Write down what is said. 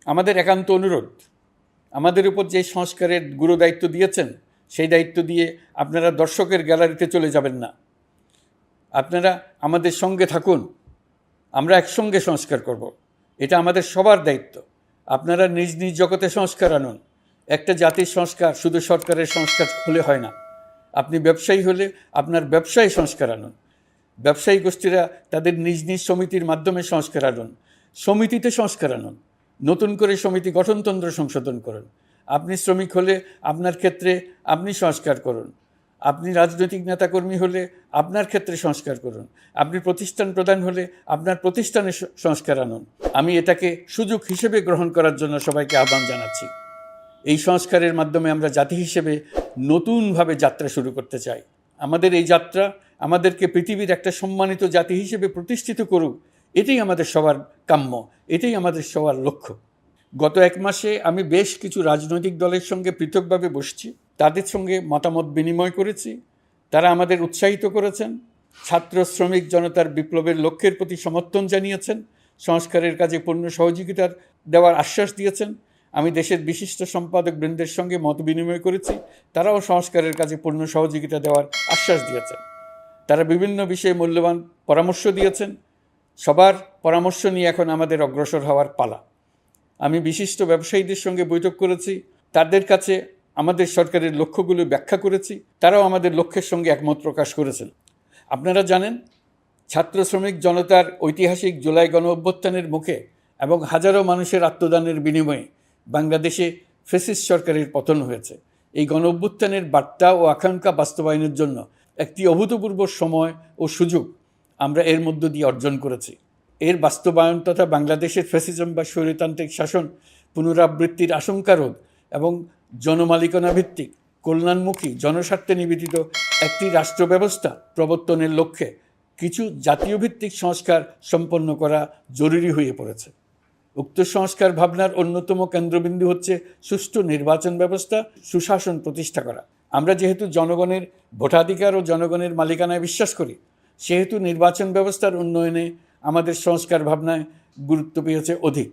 আমাদের একান্ত অনুরোধ, আমাদের উপর যে সংস্কারের গুরুদায়িত্ব দিয়েছেন সেই দায়িত্ব দিয়ে আপনারা দর্শকের গ্যালারিতে চলে যাবেন না। আপনারা আমাদের সঙ্গে থাকুন, আমরা একসঙ্গে সংস্কার করব। এটা আমাদের সবার দায়িত্ব। আপনারা নিজ নিজ জগতে সংস্কার আনুন। একটা জাতির সংস্কার শুধু সরকারের সংস্কার হলে হয় না। আপনি ব্যবসায়ী হলে আপনার ব্যবসায় সংস্কার আনুন। ব্যবসায়ী গোষ্ঠীরা তাদের নিজ নিজ সমিতির মাধ্যমে সংস্কার আনুন। সমিতিতে সংস্কার আনুন। নতুন করে সমিতি গঠনতন্ত্র সংশোধন করুন। আপনি শ্রমিক হলে আপনার ক্ষেত্রে আপনি সংস্কার করুন। আপনি রাজনৈতিক নেতাকর্মী হলে আপনার ক্ষেত্রে সংস্কার করুন। আপনি প্রতিষ্ঠান প্রধান হলে আপনার প্রতিষ্ঠানে সংস্কার আনুন। আমি এটাকে সুযোগ হিসেবে গ্রহণ করার জন্য সবাইকে আহ্বান জানাচ্ছি। এই সংস্কারের মাধ্যমে আমরা জাতি হিসেবে নতুনভাবে যাত্রা শুরু করতে চাই। আমাদের এই যাত্রা আমাদেরকে পৃথিবীর একটা সম্মানিত জাতি হিসেবে প্রতিষ্ঠিত করুক, এটাই আমাদের সবার কাম্য, এটাই আমাদের সবার লক্ষ্য। গত এক মাসে আমি বেশ কিছু রাজনৈতিক দলের সঙ্গে পৃথকভাবে বসছি, তাদের সঙ্গে মতামত বিনিময় করেছি। তারা আমাদের উৎসাহিত করেছেন, ছাত্র শ্রমিক জনতার বিপ্লবের লক্ষ্যের প্রতি সমর্থন জানিয়েছেন, সংস্কারের কাজে পূর্ণ সহযোগিতার দেওয়ার আশ্বাস দিয়েছেন। আমি দেশের বিশিষ্ট সম্পাদক বৃন্দের সঙ্গে মত বিনিময় করেছি, তারাও সংস্কারের কাজে পূর্ণ সহযোগিতা দেওয়ার আশ্বাস দিয়েছেন। তারা বিভিন্ন বিষয়ে মূল্যবান পরামর্শ দিয়েছেন। সবার পরামর্শ নিয়ে এখন আমাদের অগ্রসর হওয়ার পালা। আমি বিশিষ্ট ব্যবসায়ীদের সঙ্গে বৈঠক করেছি, তাদের কাছে আমাদের সরকারের লক্ষ্যগুলো ব্যাখ্যা করেছি, তারাও আমাদের লক্ষ্যের সঙ্গে একমত প্রকাশ করেছেন। আপনারা জানেন, ছাত্র শ্রমিক জনতার ঐতিহাসিক জুলাই গণ অভ্যুত্থানের মুখে এবং হাজারো মানুষের আত্মদানের বিনিময়ে বাংলাদেশে ফ্যাসিস্ট সরকারের পতন হয়েছে। এই গণ অভ্যুত্থানের বার্তা ও আকাঙ্ক্ষা বাস্তবায়নের জন্য একটি অভূতপূর্ব সময় ও সুযোগ আমরা এর মধ্য দিয়ে অর্জন করেছি। এর বাস্তবায়ন তথা বাংলাদেশের ফ্যাসিজম বা স্বৈরতান্ত্রিক শাসন পুনরাবৃত্তির আশঙ্কা রোধ এবং জনমালিকানা ভিত্তিক কল্যাণমুখী জনস্বার্থে নিবেদিত একটি রাষ্ট্র ব্যবস্থা প্রবর্তনের লক্ষ্যে কিছু জাতীয় ভিত্তিক সংস্কার সম্পন্ন করা জরুরি হয়ে পড়েছে। উক্ত সংস্কার ভাবনার অন্যতম কেন্দ্রবিন্দু হচ্ছে সুষ্ঠু নির্বাচন ব্যবস্থা, সুশাসন প্রতিষ্ঠা করা। আমরা যেহেতু জনগণের ভোটাধিকার ও জনগণের মালিকানায় বিশ্বাস করি, সেহেতু নির্বাচন ব্যবস্থার উন্নয়নে আমাদের সংস্কার ভাবনায় গুরুত্ব পেয়েছে অধিক।